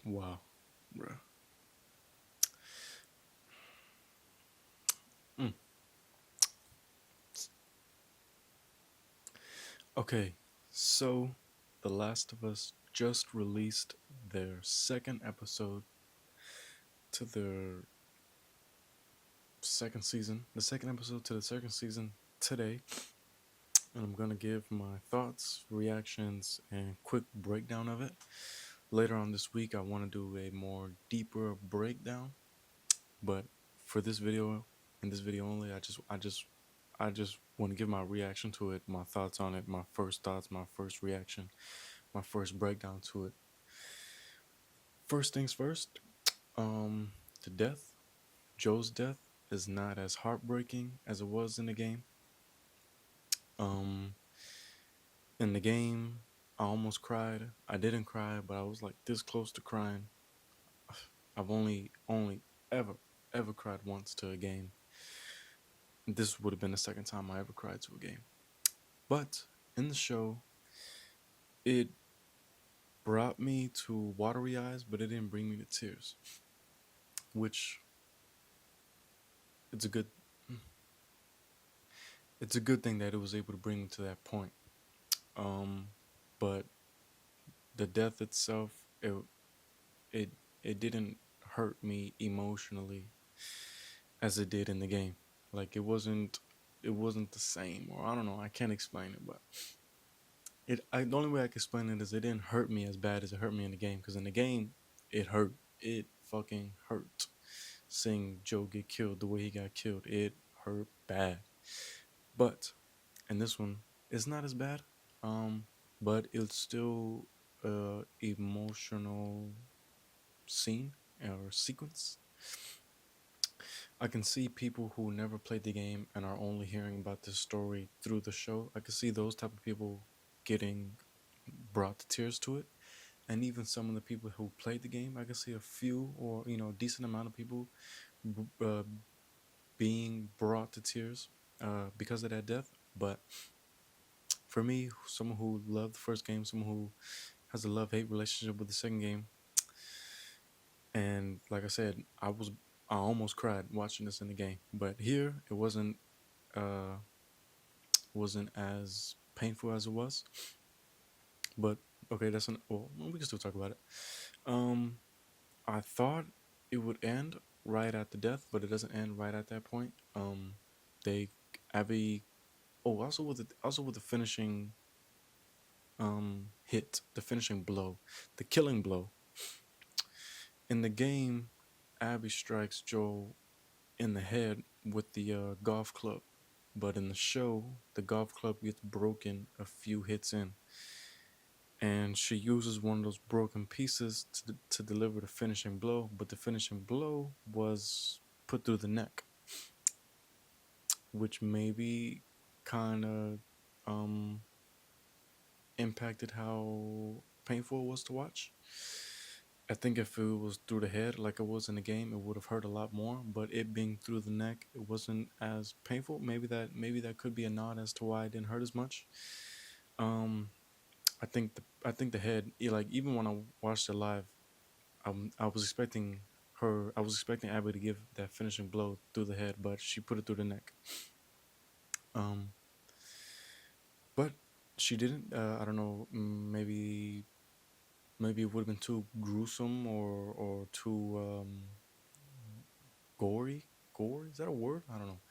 Wow, bruh. Mm. Okay, so The Last of Us just released their second episode to their second season, the second episode to the second season today. And I'm gonna give my thoughts, reactions, and quick breakdown of it. Later on this week, I want to do a more deeper breakdown, but for this video, in this video only, I just want to give my reaction to it, my thoughts on it, my first thoughts, my first reaction, my first breakdown to it. First things first, um, the death, Joe's death, is not as heartbreaking as it was in the game. Um, in the game, I almost cried. I didn't cry, but I was like this close to crying. I've only ever ever cried once to a game. This would have been the second time I ever cried to a game. But in the show, it brought me to watery eyes, but it didn't bring me to tears, which it's a good it's a good thing that it was able to bring me to that point. Um, but the death itself, it it didn't hurt me emotionally as it did in the game. Like it wasn't the same, or I don't know. I can't explain it, but the only way I can explain it is it didn't hurt me as bad as it hurt me in the game. Because in the game, it hurt. It fucking hurt. Seeing Joe get killed the way he got killed, it hurt bad. But in this one, it's not as bad. Um, but it's still a emotional scene or sequence. I can see people who never played the game and are only hearing about this story through the show. I can see those type of people getting brought to tears to it. And even some of the people who played the game, I can see a few or decent amount of people uh, being brought to tears because of that death. But for me, someone who loved the first game, someone who has a love-hate relationship with the second game, and like I said, I almost cried watching this in the game. But here, it uh wasn't as painful as it was. But okay, well, we can still talk about it. Um, I thought it would end right at the death, but it doesn't end right at that point. They Abby. Oh, also with the finishing hit, the finishing blow, the killing blow. In the game, Abby strikes Joel in the head with the golf club, but in the show, the golf club gets broken a few hits in, and she uses one of those broken pieces to deliver the finishing blow, but the finishing blow was put through the neck, which maybe kind of um, impacted how painful it was to watch. I think if it was through the head like it was in the game, it would have hurt a lot more. But it being through the neck, it wasn't as painful. Maybe that could be a nod as to why it didn't hurt as much. Um, I think the head, like even when I watched it live, I was expecting I was expecting Abby to give that finishing blow through the head, but she put it through the neck. Um, but she didn't. I don't know. Maybe it would have been too gruesome or too gory. Gore, is that a word? I don't know.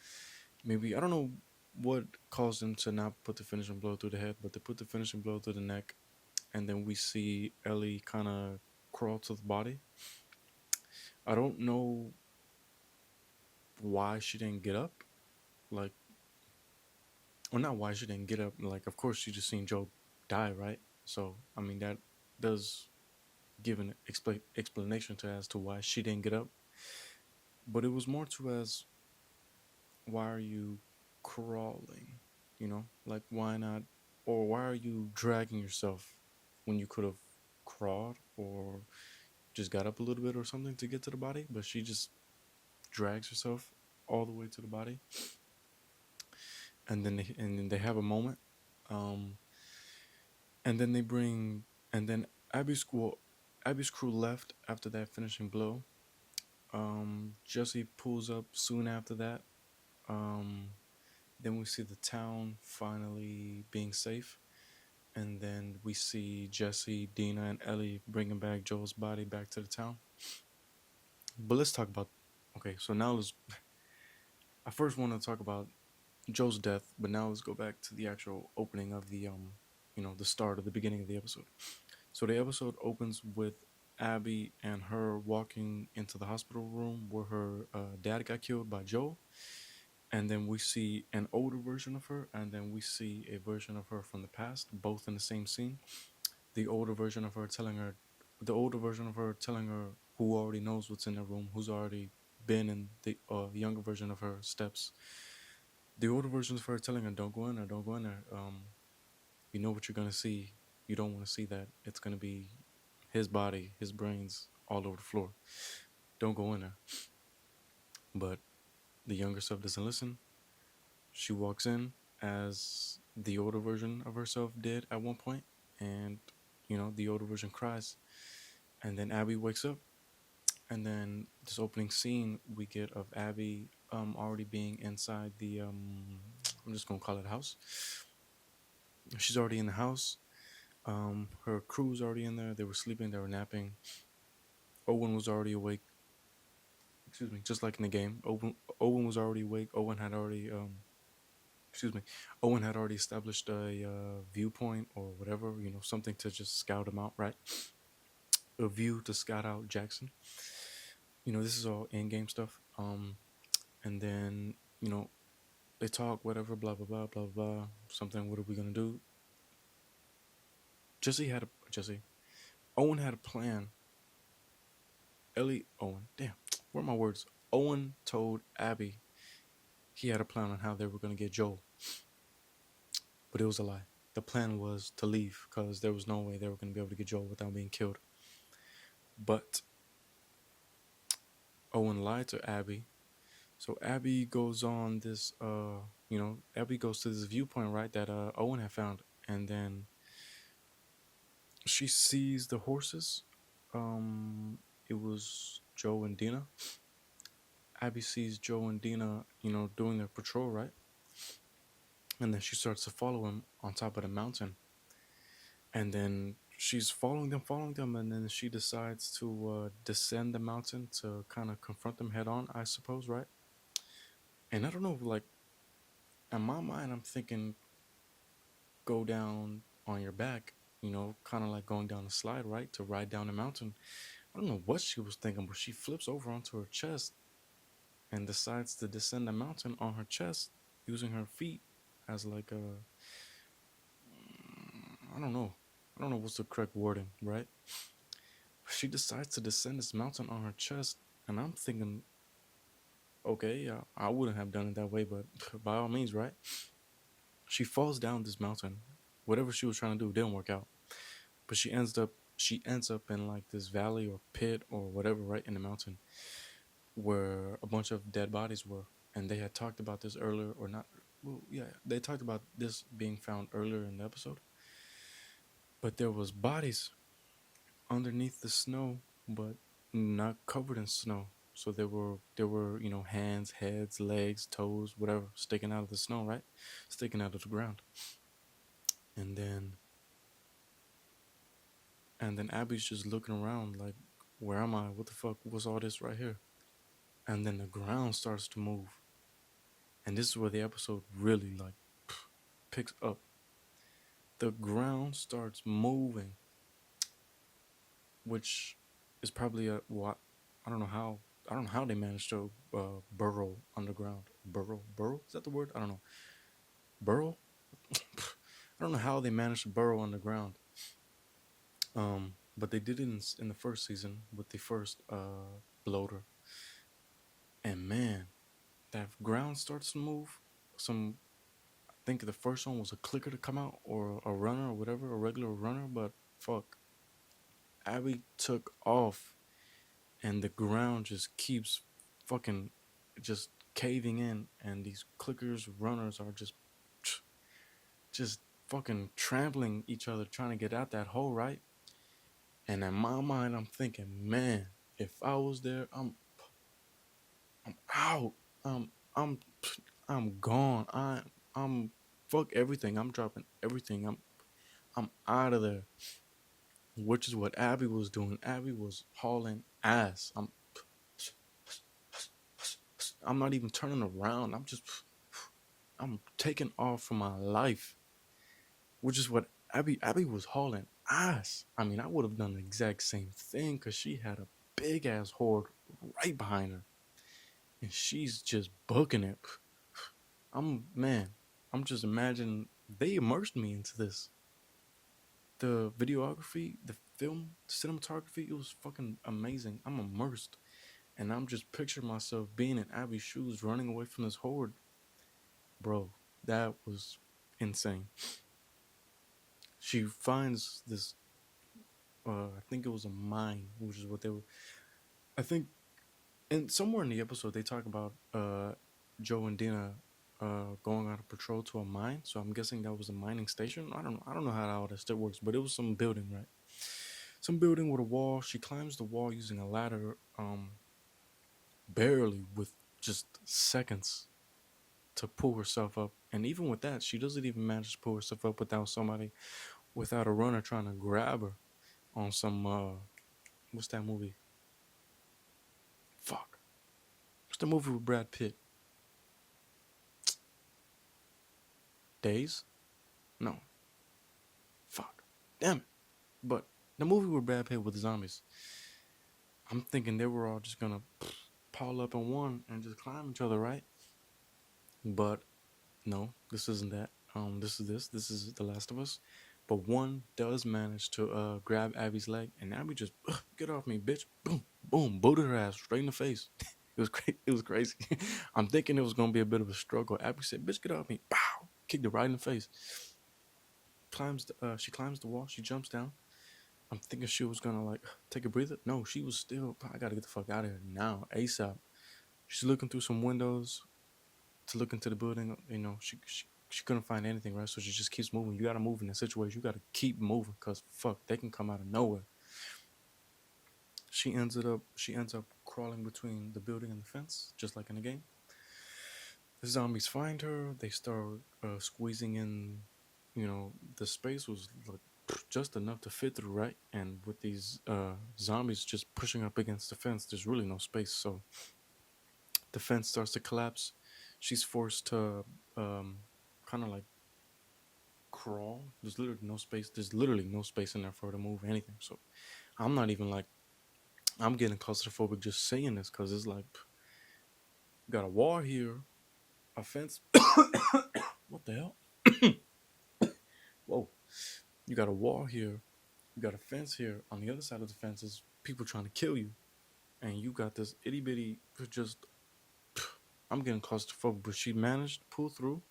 Maybe I don't know what caused them to not put the finishing blow through the head, but they put the finishing blow through the neck, and then we see Ellie kind of crawl to the body. I don't know why she didn't get up. Like, well, not why she didn't get up. Like, of course, she just seen Joe die, right? So, I mean, that does give an explanation to as to why she didn't get up. But it was more to as, why are you crawling? Like, why not? Or why are you dragging yourself when you could have crawled or just got up a little bit or something to get to the body? But she just drags herself all the way to the body, and then they have a moment. Um, and then they bring and then Abby School. Abby's crew left after that finishing blow. Jesse pulls up soon after that. Um, then we see the town finally being safe. And then we see Jesse, Dina, and Ellie bringing back Joel's body back to the town. But let's talk about. Okay, so now let's. I first want to talk about Joe's death, but now let's go back to the actual opening of the the start of the beginning of the episode. So the episode opens with Abby and her walking into the hospital room where her dad got killed by Joel, and then we see an older version of her, and then we see a version of her from the past, both in the same scene. The older version of her telling her, the older version of her telling her who already knows what's in the room, who's already been in the younger version of her steps. The older version of her telling her, "Don't go in there, don't go in there. You know what you're gonna see. You don't want to see that. It's gonna be his body, his brains all over the floor. Don't go in there." But the younger self doesn't listen. She walks in as the older version of herself did at one point, and the older version cries, and then Abby wakes up, and then this opening scene we get of Abby already being inside the I'm just gonna call it house. She's already in the house. Her crew's already in there. They were sleeping. They were napping. Owen was already awake. Excuse me. Just like in the game, Owen was already awake. Excuse me. Owen had already established a viewpoint or whatever. Something to just scout him out. Right. A view to scout out Jackson. This is all in game stuff. And then they talk whatever. Blah blah blah blah blah. Something. What are we gonna do? Jesse. Owen had a plan. Owen. Damn. Where are my words? Owen told Abby he had a plan on how they were going to get Joel, but it was a lie. The plan was to leave because there was no way they were going to be able to get Joel without being killed. But Owen lied to Abby. So Abby goes on this, Abby goes to this viewpoint, right, that Owen had found. And then she sees the horses. It was Joe and Dina. Abby sees Joe and Dina, doing their patrol, right? And then she starts to follow him on top of the mountain. And then she's following them, and then she decides to descend the mountain to kind of confront them head on, I suppose, right? And I don't know, like, in my mind, I'm thinking go down on your back, kind of like going down a slide, right? To ride down the mountain. I don't know what she was thinking, but she flips over onto her chest and decides to descend the mountain on her chest using her feet as like a I don't know. I don't know what's the correct wording, right? She decides to descend this mountain on her chest, and I'm thinking, okay, yeah, I wouldn't have done it that way, but by all means, right? She falls down this mountain. Whatever she was trying to do didn't work out, but she ends up in like this valley or pit or whatever, right in the mountain, where a bunch of dead bodies were, and they had talked about this earlier, or not? Well, yeah, they talked about this being found earlier in the episode, but there was bodies underneath the snow, but not covered in snow. So there were hands, heads, legs, toes, whatever sticking out of the snow, right? Sticking out of the ground. And then Abby's just looking around like, where am I? What the fuck? What's all this right here? And then the ground starts to move. And this is where the episode really like picks up. The ground starts moving, which is probably a what I don't know how they managed to burrow underground. Burrow is that the word? I don't know. Burrow. I don't know how they managed to burrow underground. But they did it in the first season with the first bloater. And man, that ground starts to move. I think the first one was a clicker to come out or a runner or whatever, a regular runner. But fuck, Abby took off and the ground just keeps fucking just caving in, and these clickers runners are just fucking trampling each other trying to get out that hole, right? And in my mind, I'm thinking, man, if I was there, I'm out. I'm I'm gone. I'm fuck everything. I'm dropping everything. I'm out of there. Which is what Abby was doing. Abby was hauling ass. I'm not even turning around. I'm taking off for my life. Which is what Abby was hauling ass. I mean, I would have done the exact same thing because she had a big ass horde right behind her. And she's just booking it. Man, I'm just imagining they immersed me into this. The videography, the film, the cinematography, it was fucking amazing. I'm immersed. And I'm just picturing myself being in Abby's shoes, running away from this horde. Bro, that was insane. She finds this, I think it was a mine, which is what they were. I think, and somewhere in the episode, they talk about Joe and Dina going on a patrol to a mine. So I'm guessing that was a mining station. I don't know. I don't know how all that stuff works, but it was some building, right? Some building with a wall. She climbs the wall using a ladder, barely with just seconds to pull herself up. And even with that, she doesn't even manage to pull herself up without a runner trying to grab her on some what's that movie? Fuck. What's the movie with Brad Pitt? Days? No. Fuck. Damn it. But the movie with Brad Pitt with the zombies. I'm thinking they were all just gonna pile up in one and just climb each other, right? But no, this isn't that. This is The Last of Us. But one does manage to grab Abby's leg, and Abby just get off me, bitch! Boom, boom, booted her ass straight in the face. It was crazy. I'm thinking it was gonna be a bit of a struggle. Abby said, "Bitch, get off me!" Pow, kicked her right in the face. She climbs the wall. She jumps down. I'm thinking she was gonna like take a breather. No, she was still. I gotta get the fuck out of here now, ASAP. She's looking through some windows to look into the building. You know, she couldn't find anything, right? So she just keeps moving. You gotta move in this situation. You gotta keep moving, cause fuck, they can come out of nowhere. She ends up crawling between the building and the fence, just like in the game. The zombies find her. They start squeezing in. You know, the space was like just enough to fit through, right? And with these zombies just pushing up against the fence, there's really no space. So the fence starts to collapse. She's forced to kind of like crawl. There's literally no space. There's literally no space in there for her to move anything. So I'm not even like I'm getting claustrophobic just saying this because it's like got a wall here, a fence. What the hell? Whoa! You got a wall here. You got a fence here. On the other side of the fence is people trying to kill you, and you got this itty bitty. Just I'm getting claustrophobic, but she managed to pull through.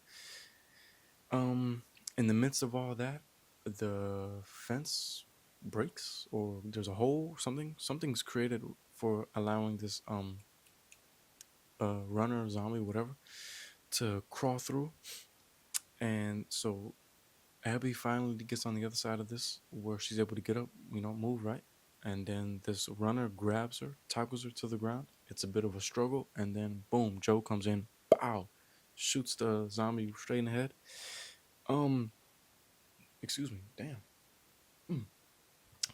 Um, in the midst of all that, the fence breaks, or there's a hole. Something's created for allowing this runner, zombie, whatever, to crawl through. And so Abby finally gets on the other side of this, where she's able to get up, you know, move right. And then this runner grabs her, tackles her to the ground. It's a bit of a struggle, and then boom, Joe comes in, pow, shoots the zombie straight in the head. Um, excuse me, damn. Mm.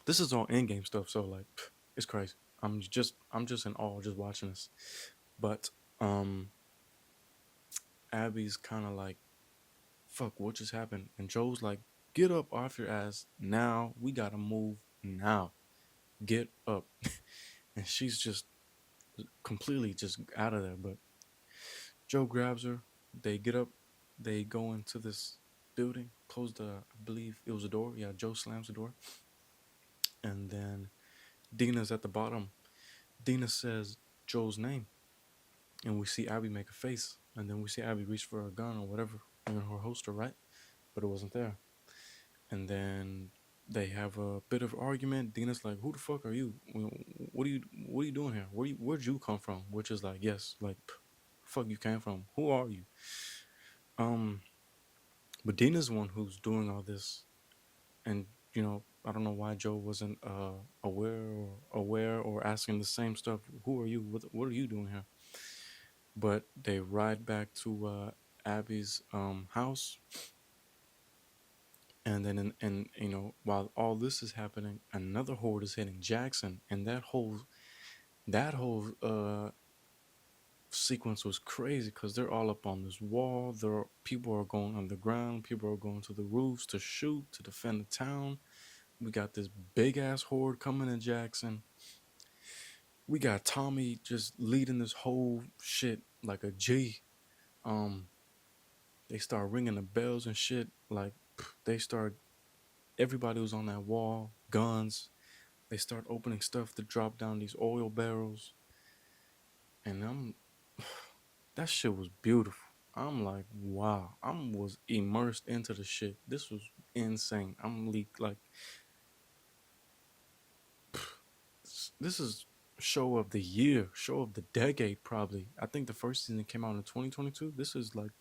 This is all in-game stuff, so like, it's crazy. I'm just in awe just watching this. But Abby's kind of like, fuck, what just happened? And Joe's like, get up off your ass now. We gotta move now. Get up. And she's just completely just out of there. But Joe grabs her. They get up. They go into this building. Close I believe it was a door. Yeah, Joe slams the door. And then Dina's at the bottom. Dina says Joe's name. And we see Abby make a face. And then we see Abby reach for a gun or whatever in her holster, right? But it wasn't there. And then they have a bit of argument. Dina's like, "Who the fuck are you? What are you doing here? Where'd you come from?" Which is like, yes, like, fuck you came from? Who are you? Um, but Dina's the one who's doing all this, and you know, I don't know why Joe wasn't aware or asking the same stuff. Who are you? What are you doing here? But they ride back to Abby's house, and then and while all this is happening, another horde is hitting Jackson, and that whole sequence was crazy because they're all up on this wall. People are going underground. People are going to the roofs to shoot to defend the town. We got this big ass horde coming in Jackson. We got Tommy just leading this whole shit like a G. Um, they start ringing the bells and shit. Like they start. Everybody was on that wall, guns. They start opening stuff to drop down these oil barrels, and that shit was beautiful. I'm like, wow. I was immersed into the shit. This was insane. Like, this is show of the year, show of the decade, probably. I think the first season came out in 2022. This is like,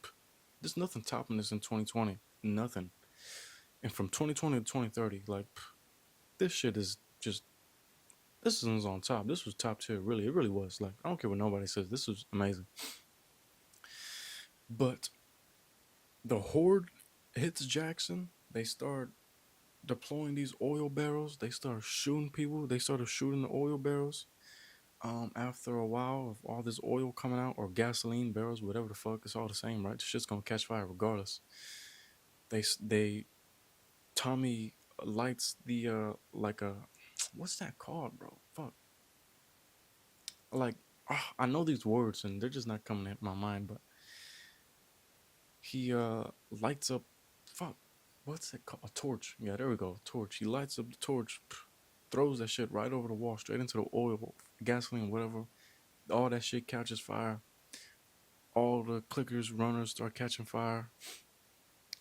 there's nothing topping this in 2020. Nothing. And from 2020 to 2030, like, this shit is just, this is on top. This was top tier, really. It really was. Like, I don't care what nobody says. This was amazing. But the horde hits Jackson. They start deploying these oil barrels. They start shooting people. They started shooting the oil barrels. After a while of all this oil coming out, or gasoline barrels, whatever the fuck, it's all the same, right? The shit's gonna catch fire regardless. They Tommy lights the like a what's that called, bro? Fuck. Like I know these words and they're just not coming at my mind, but he lights up, fuck, what's it called? A torch. Yeah, there we go. Torch. He lights up the torch, throws that shit right over the wall, straight into the oil, gasoline, whatever. All that shit catches fire. All the clickers, runners start catching fire.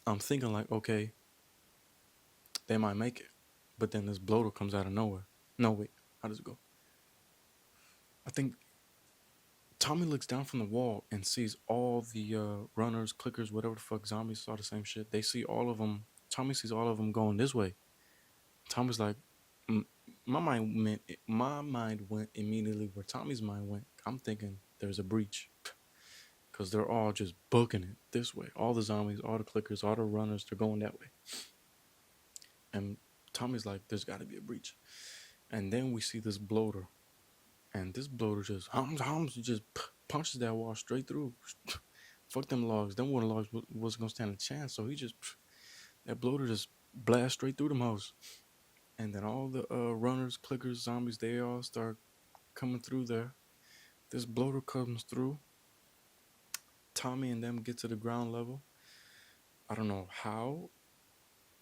I'm thinking like, okay, they might make it, but then this bloater comes out of nowhere. No, wait, how does it go? I think Tommy looks down from the wall and sees all the runners, clickers, whatever the fuck, zombies, saw the same shit. They see all of them. Tommy sees all of them going this way. Tommy's like, my mind went immediately where Tommy's mind went. I'm thinking there's a breach because they're all just booking it this way. All the zombies, all the clickers, all the runners, they're going that way. And Tommy's like, there's got to be a breach. And then we see this bloater, and this bloater just just punches that wall straight through. Fuck them logs. Them wooden logs wasn't gonna stand a chance. So he just that bloater just blast straight through them hoes. And then all the runners, clickers, zombies, they all start coming through there. This bloater comes through. Tommy and them get to the ground level. I don't know how.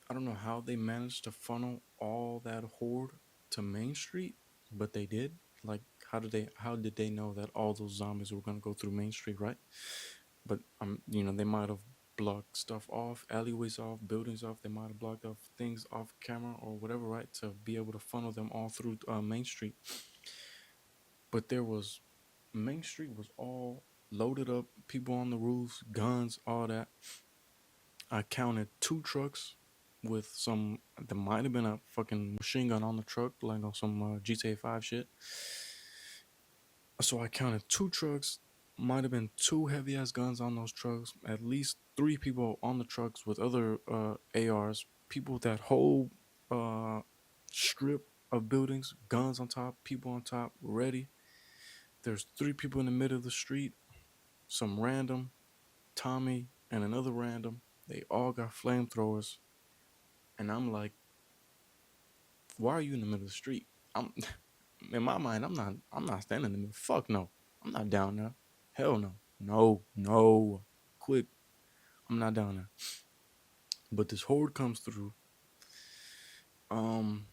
I don't know how they managed to funnel all that horde to Main Street, but they did. Like, how did they know that all those zombies were gonna go through Main Street, right? But they might have blocked stuff off, alleyways off, buildings off. They might have blocked off things off camera or whatever, right, to be able to funnel them all through Main Street. But Main Street was all loaded up, people on the roofs, guns, all that. I counted 2 trucks with some. There might have been a fucking machine gun on the truck, like on some GTA 5 shit. So I counted 2 trucks. Might have been 2 heavy ass guns on those trucks. At least 3 people on the trucks with other ARs. People with that whole strip of buildings, guns on top, people on top, ready. There's 3 people in the middle of the street. Some random, Tommy and another random. They all got flamethrowers. And I'm like, why are you in the middle of the street? I'm in my mind, I'm not standing in the middle. Fuck no. I'm not down there. Hell no. No. Quick. I'm not down there. But this horde comes through. Um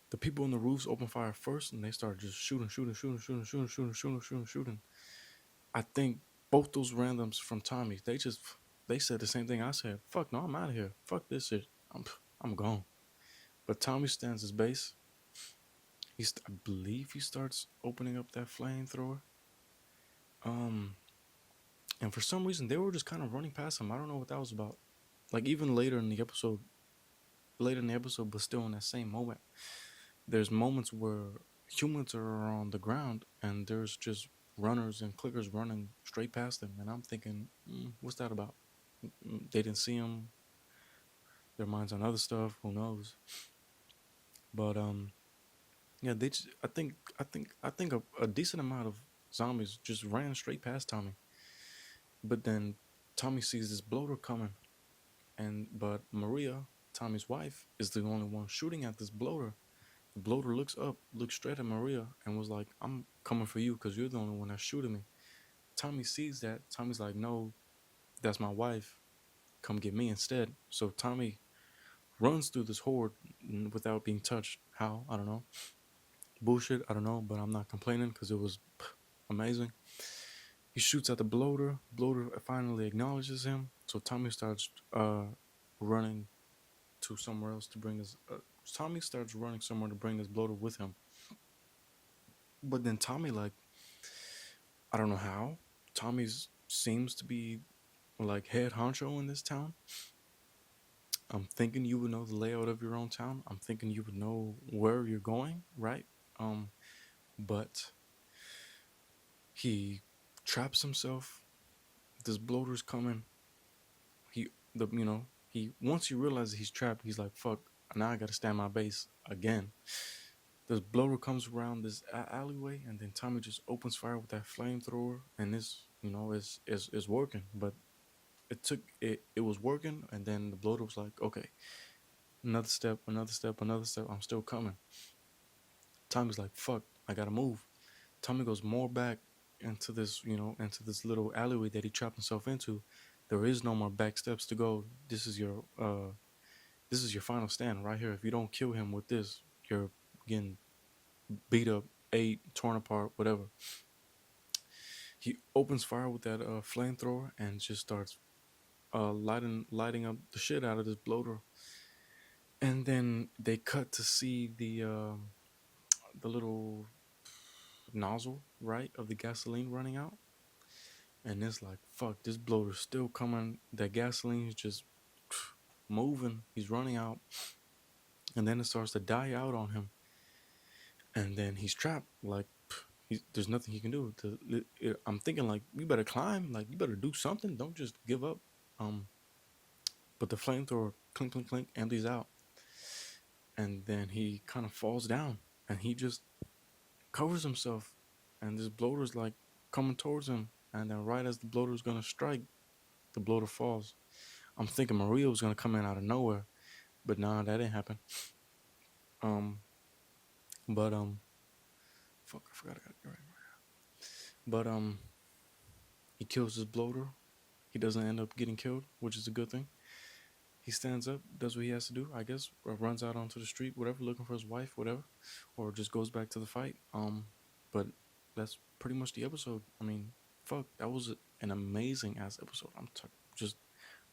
the people on the roofs open fire first and they start just shooting. I think both those randoms from Tommy, they said the same thing I said. Fuck no, I'm out of here. Fuck this shit. I'm gone. But Tommy stands his base. I believe he starts opening up that flamethrower. And for some reason they were just kind of running past him. I don't know what that was about. Like even later in the episode, late in the episode, but still in that same moment. There's moments where humans are on the ground and there's just runners and clickers running straight past them, and I'm thinking, what's that about? They didn't see them. Their minds on other stuff. Who knows? But yeah, they. Just, I think a decent amount of zombies just ran straight past Tommy. But then Tommy sees this bloater coming, but Maria, Tommy's wife, is the only one shooting at this bloater. The bloater looks up, looks straight at Maria, and was like, "I'm coming for you because you're the only one that's shooting me." Tommy sees that. Tommy's like, "No, that's my wife. Come get me instead." So Tommy runs through this horde without being touched. How? I don't know. Bullshit. I don't know, but I'm not complaining because it was amazing. He shoots at the bloater. Bloater finally acknowledges him. So Tommy starts running to somewhere else to bring his. Tommy starts running somewhere to bring his bloater with him. But then Tommy, like, I don't know how. Tommy's seems to be like head honcho in this town. I'm thinking you would know the layout of your own town. I'm thinking you would know where you're going, right? Um, but he traps himself. This bloater's coming. He once he realizes he's trapped, he's like, fuck, now I gotta stand my base again. This bloater comes around this alleyway, and then Tommy just opens fire with that flamethrower, and this, is working. But it was working, and then the bloater was like, okay, another step, another step, another step. I'm still coming. Tommy's like, fuck, I gotta move. Tommy goes more back into this little alleyway that he trapped himself into. There is no more back steps to go. This is your final stand right here. If you don't kill him with this, you're getting beat up, ate, torn apart, whatever. He opens fire with that flamethrower and just starts lighting up the shit out of this bloater. And then they cut to see the little nozzle, right, of the gasoline running out. And it's like, fuck, this bloater's still coming. That gasoline is just moving. He's running out. And then it starts to die out on him. And then he's trapped. Like, there's nothing he can do. I'm thinking, like, you better climb. Like, you better do something. Don't just give up. But the flamethrower, clink, clink, clink, empties out. And then he kind of falls down. And he just covers himself. And this bloater's, like, coming towards him. And then right as the bloater's going to strike, the bloater falls. I'm thinking Maria was gonna come in out of nowhere, but nah, that didn't happen. Um, but fuck, I forgot I got it right. But he kills his bloater. He doesn't end up getting killed, which is a good thing. He stands up, does what he has to do, I guess, or runs out onto the street, whatever, looking for his wife, whatever, or just goes back to the fight. But that's pretty much the episode. I mean, fuck, that was an amazing ass episode. Just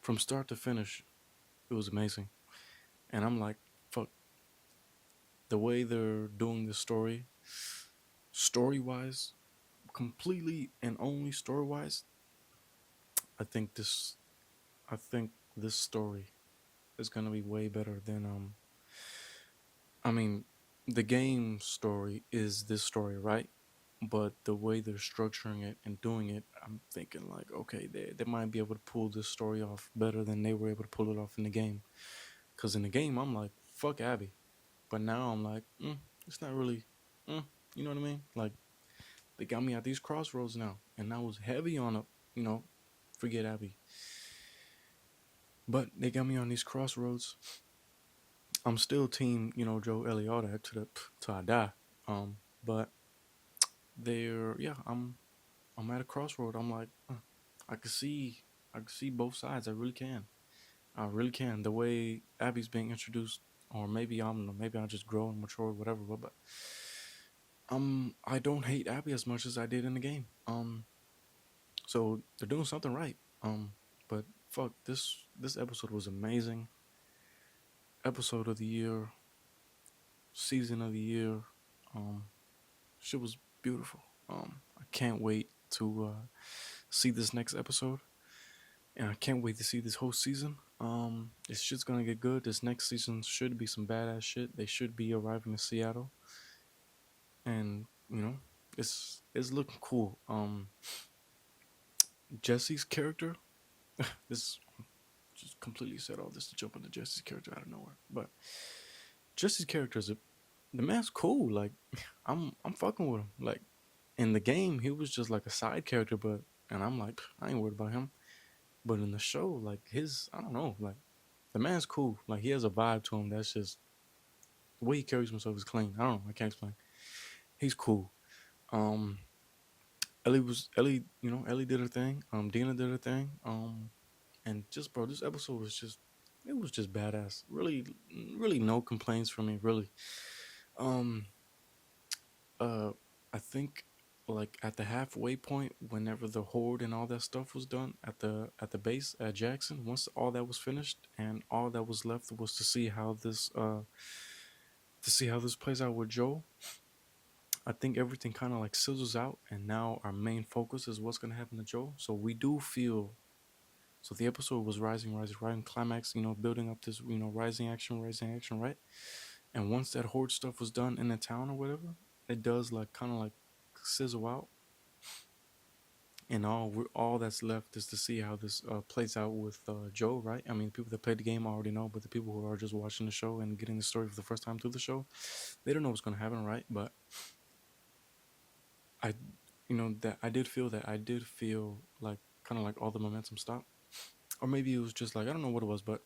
from start to finish, it was amazing, and I'm like, fuck, the way they're doing this story wise, completely and only story wise, I think this I think this story is gonna be way better than I mean, the game story is this story, right? But the way they're structuring it and doing it, I'm thinking like, okay, they might be able to pull this story off better than they were able to pull it off in the game. Cause in the game, I'm like, fuck Abby, but now I'm like, it's not really, you know what I mean? Like, they got me at these crossroads now, and I was heavy on forget Abby, but they got me on these crossroads. I'm still team, Joe Eliota to the till I die. But yeah, I'm at a crossroad. I'm like, I can see, I can see both sides. I really can. I really can. The way Abby's being introduced, or maybe maybe I just grow and mature, whatever. But I don't hate Abby as much as I did in the game. So they're doing something right. But fuck, this episode was amazing. Episode of the year, season of the year. Um, shit was beautiful. I can't wait to see this next episode. and I can't wait to see this whole season. This shit's gonna get good. This next season should be some badass shit. They should be arriving in Seattle, and it's looking cool. Jesse's character. This just completely said all this to jump into Jesse's character out of nowhere, but Jesse's character is the man's cool. Like I'm fucking with him. Like in the game, he was just like a side character, but and I'm like I ain't worried about him. But in the show, like I don't know, like the man's cool. Like he has a vibe to him that's just the way he carries himself is clean. I don't know. I can't explain. He's cool. Um, Ellie did her thing. Dina did her thing. And just bro, this episode was just it was just badass. Really, really no complaints from me. Really. Um, uh, I think like at the halfway point, whenever the horde and all that stuff was done at the base at Jackson, once all that was finished and all that was left was to see how this plays out with Joel. I think everything kind of like sizzles out, and now our main focus is what's gonna happen to Joel. So we do feel. So the episode was rising, climax. Building up this rising action, right? And once that horde stuff was done in the town or whatever, it does like kind of like sizzle out, and all that's left is to see how this plays out with Joe, right? I mean, people that played the game already know, but the people who are just watching the show and getting the story for the first time through the show, they don't know what's gonna happen, right? But I, that I did feel like kind of like all the momentum stopped, or maybe it was just like I don't know what it was, but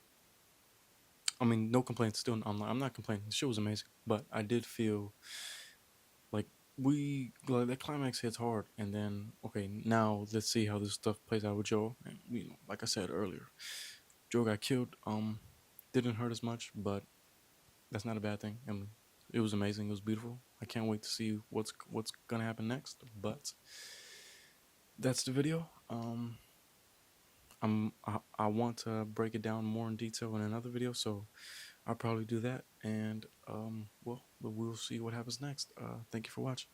I mean, no complaints. Still, I'm not complaining. The show was amazing, but I did feel like that climax hits hard, and then okay, now let's see how this stuff plays out with Joe. And like I said earlier, Joe got killed. Didn't hurt as much, but that's not a bad thing. I mean, it was amazing. It was beautiful. I can't wait to see what's gonna happen next. But that's the video. I want to break it down more in detail in another video, so I'll probably do that. And well, we'll see what happens next. Thank you for watching.